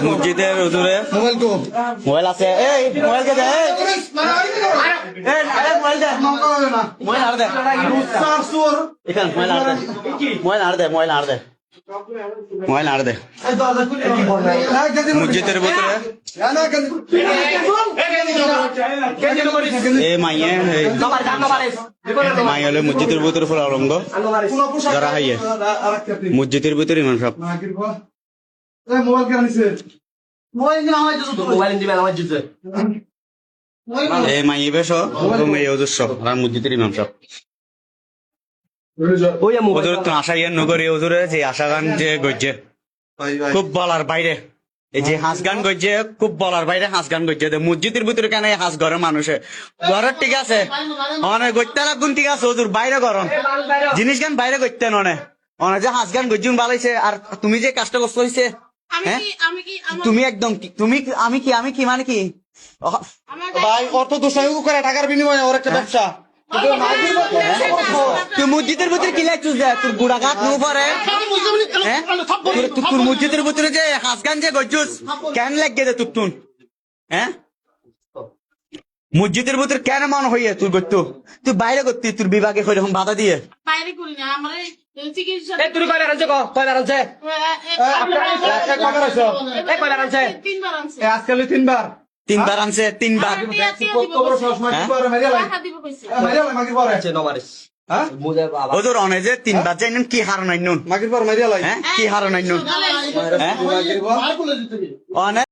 মসজিদের হুজুরে মোবাইল আছে। এই মোবাইল কে দে, মোবাইল দে, মোবাইল আর দে, এখান মোবাইল আর দে, মোবাইল আর দে, মোবাইল আর দে, মোবাইল আর দে। মসজিদের ভিতরে এ মাইয়ে মাই হলে মসজিদের ভিতরে ফুল রঙ্গ যারা হাইয়ে মসজিদের ভিতরে ইমাম সাহেব এ মাইয়ে বেশ মেয়ে ওজস্ব আর মসজিদের ইমাম সাহেব ওজুর তো আশা ইয়ে নগরী ওজুরে যে আশা গান যে গজ্জে খুব বলার বাইরে, এই যে হাঁস গান গজ্জে খুব বলার বাইরে হাঁস গান গজ্জে মসজিদের ভিতরে কেন হাঁস ঘরে মানুষে ঘরের ঠিক আছে অনেক গত্যা লাগুন ঠিক আছে ওজুর বাইরে গরম জিনিস গান বাইরে গত্যা অনেক অনেক যে হাঁস গান গজ্জুন বালাইছে। আর তুমি যে কাজটা করতে হয়েছে তুমি একদম তুমি আমি কি মানে কি ভাই অর্থ দুঃসাহ করে টাকার বিনিময়ে ওর একটা ব্যবসা। তুই মসজিদের ভিতরে কি লাগছিস যে তোর গুড়া গাছ নো পারে তোর মসজিদের ভিতরে যে হাঁস গান যে গজ্জুস কেন লাগে যে তুন হ্যাঁ মসজিদের ভিতরে কেন মন হইয়ে তোর গত্তু তুই বাইরে করতি তোর বিভাগে হইরকম বাধা দিয়ে বাইরে করি না আমার চিকিৎসা তুই কয় বেড়াচ্ছে কয় বেড়াচ্ছে তিনবার আনছে আজকাল তিনবার আনছে তিনবার ওদের অনে যে তিনবার যাই কি হারান আইনুন মাগির পর মারিয়া লাই হ্যাঁ কি হারান আইনুন হ্যাঁ অনে